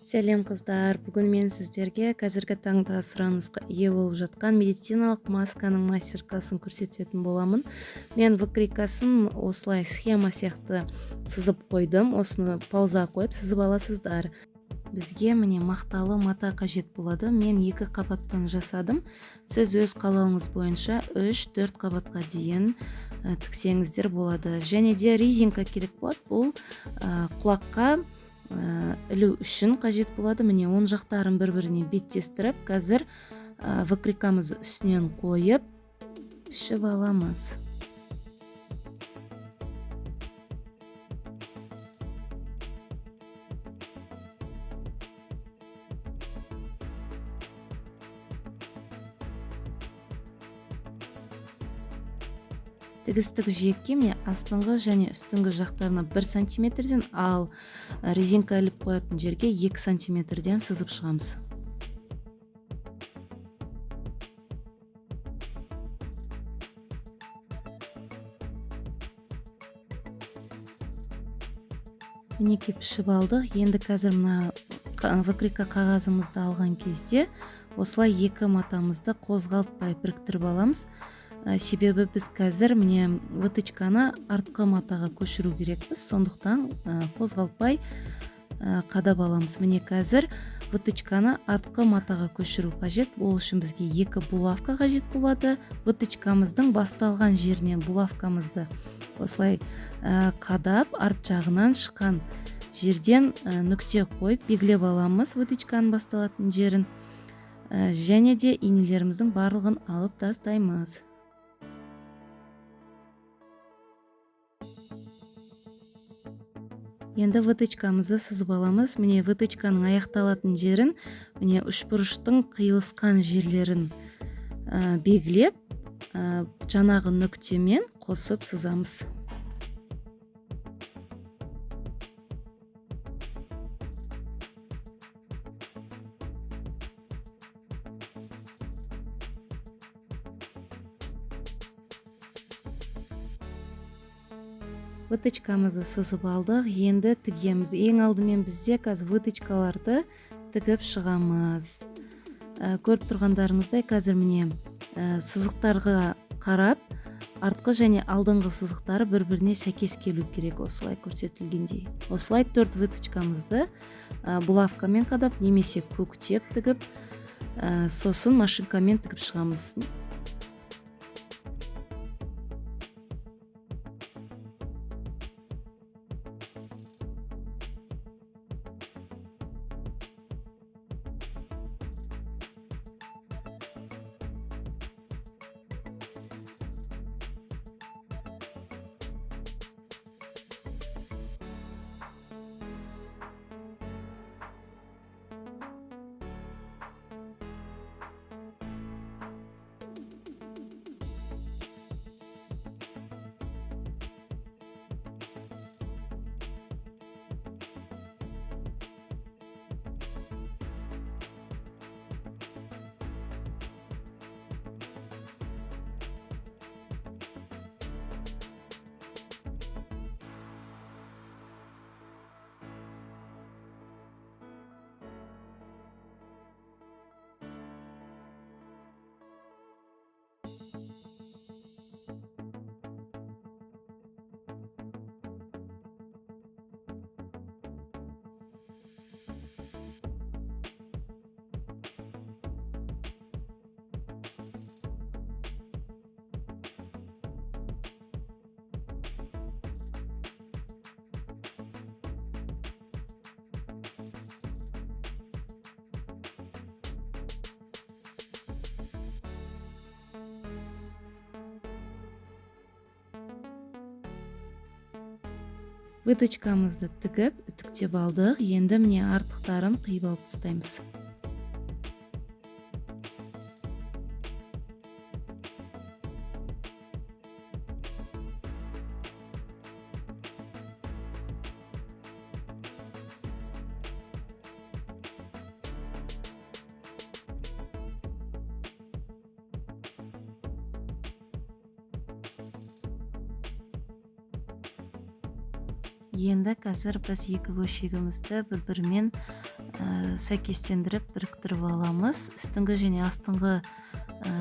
Сәлем қыздар, бүгін мен сіздерге қазіргі таңда сұранысқа ие болып жатқан медициналық масканың мастер-классын көрсететін боламын. Мен выкрикасын осылай схема сияқты сызып қойдым. Осыны пауза қойып сызып аласыздар. Бізге міне мақталы мата қажет болады. Мен 2 қабаттан жасадым. Сіз өз қалауыңыз бойынша 3-4 қабатқа дейін тіксеңіздер болады. Және де резинка керек болады. Бұл құлаққа ілу үшін қажет болады. Міне оң жақтарын бір-біріне беттестіріп, қазір выкрикамыз үстінен қойып пішіп аламыз. Тігістік жиекке міне астыңғы және үстіңгі жақтарына 1 сантиметрден, ал резинка іліп қоятын жерге 2 сантиметрден сызып шығамыз. Мінекей пішіп алдық. Енді қазір мына выкрика қағазымызды алған кезде осылай 2 матамызды қозғалтпай біріктіріп аламыз. Себебі біз қазір міне вытычканы артқы матаға көшіру керекпіз, сондықтан қозғалтпай қадап аламыз. Міне қазір вытычканы артқы матаға көшіру қажет. Ол үшін бізге 2 булавка қажет болады. Вытычкамыздың басталған жеріне булавкамызды осылай қадап, арт жағынан шыққан жерден нүкте қойып белгілеп аламыз вытычканың басталатын жерін. Және де инелеріміздің барлығын алып тастаймыз. Енді вытычкамызды сызып аламыз. Міне вытычканың аяқталатын жерін, міне үшбұрыштың қиылысқан жерлерін белгілеп, жаңағы нүктемен қосып сызамыз. Вытычкамызды сызып алдық, енді тігеміз. Ең алдымен бізде қазір вытычкаларды тігіп шығамыз. Көріп тұрғандарыңыздай қазір міне сызықтарға қарап, артқы және алдыңғы сызықтары бір-біріне сәйкес келу керек, осылай көрсетілгендей. Осылай 4 вытычкамызды булавкамен қадап, немесе көктеп тігіп, сосын машинкамен тігіп шығамыз. Вытычкамызды тігіп, үтіктеп алдық. Енді міне артықтарын қиып алып тастаймыз. Енді қазір біз екі бөлшегімізді бір-бірімен сәйкестендіріп біріктіріп аламыз. Үстіңгі және астыңғы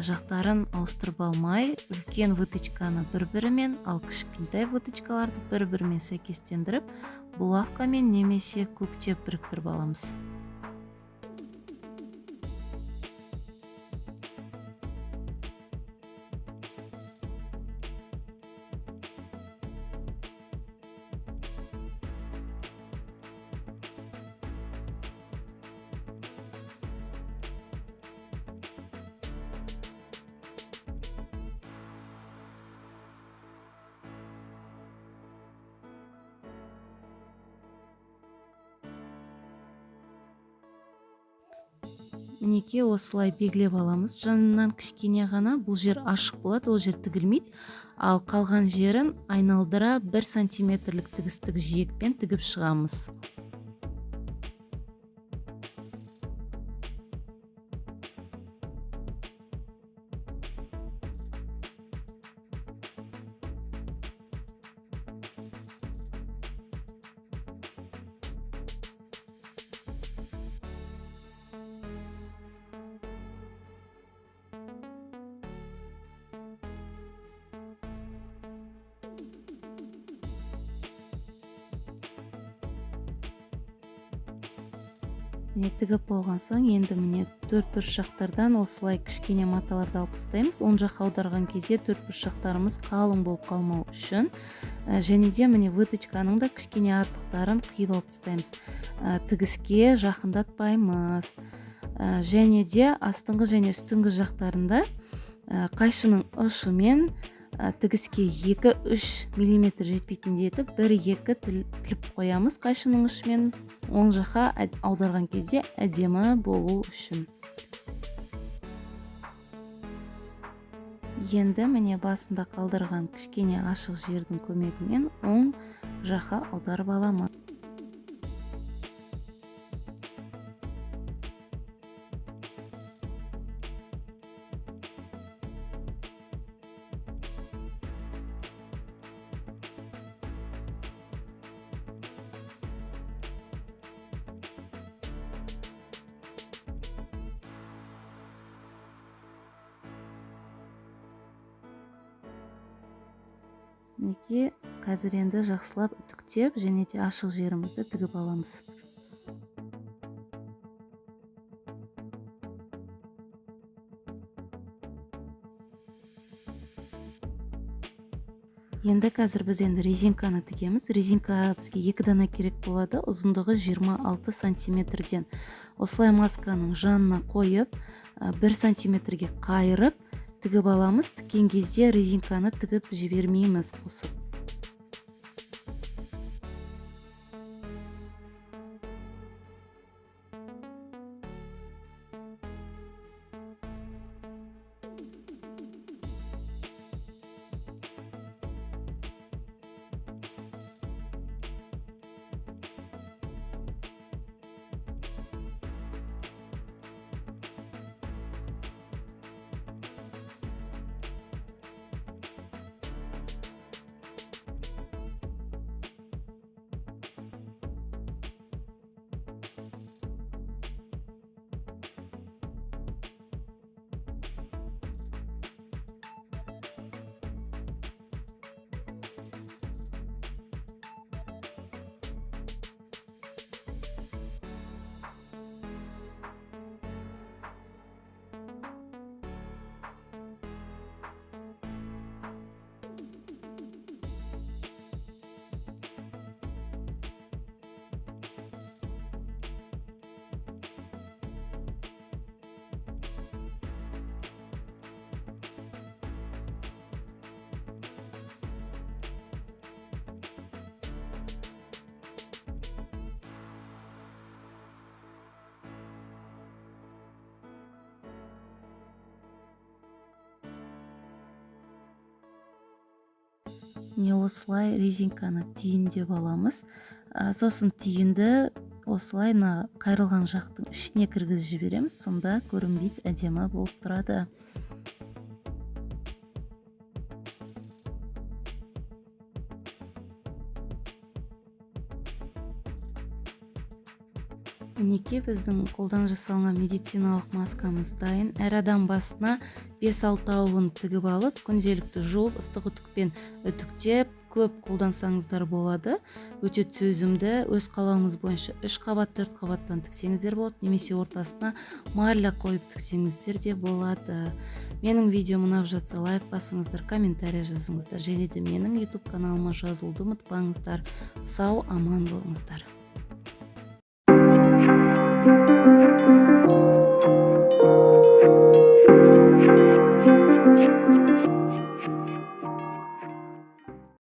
жақтарын ауыстырып алмай, үлкен вытычканы бір-бірімен, ал кішкентай вытычкаларды бір-бірімен сәйкестендіріп, булавкамен немесе көктеп біріктіріп аламыз. Мінекей осылай белгілеп аламыз. Жанынан кішкене ғана, бұл жер ашық болады, ол жер тігілмейді. Ал қалған жерін айналдыра 1 сантиметрлік тігістік жиекпен тігіп шығамыз. Міне тігіп болған соң, енді міне төртбұрышақтардан осылай кішкене маталарды алып тастаймыз. Оң жаққа аударған кезде төртбұрышақтарымыз қалың болып қалмау үшін, және де міне вытычканың да кішкене артықтарын қиып алып тастаймыз. Тігіске жақындатпаймыз. Және де астыңғы және үстіңгі жақтарында қайшының ұшымен тігіске 2-3 мм жетпейтіндей етіп 1-2 тіліп қоямыз қайшының ұшымен, оң жаққа аударған кезде әдемі болу үшін. Енді міне басында қалдырған кішкене ашық жердің көмегімен оң жаққа аударып аламын. Мінекей қазір енді жақсылап үтіктеп және де ашық жерімізді тігіп аламыз. Енді қазір біз резинканы тігеміз. Резинка бізге 2 дана керек болады, ұзындығы 26 сантиметрден. Осылай масканың жанына қойып, 1 сантиметрге қайырып тігіп аламыз. Тіккен кезде резинканы тігіп жібермейміз қосып. Не осылай резинканы түйіндеп аламыз. Сосын түйінді осылай қайрылған жақтың ішіне кіргізіп жібереміз. Сонда көрінбейді, әдемі болып тұрады. мінекей біздің қолдан жасалған медициналық маскамыз дайын. Әр адам басына 5-6 ауын тігіп алып, күнделікті жуып, ыстық үтікпен үтіктеп, көп қолдансаңыздар болады. Өте төзімді, өз қалауыңыз бойынша 3 қабат, 4 қабаттан тіксеңіздер болады, немесе ортасына марля қойып тіксеңіздер де болады. Менің видеом ұнап жатса лайк басыңыздар, комментарий жазыңыздар, және де менің YouTube каналыма жазылуды ұмытпаңыздар. Сау, аман болыңыздар.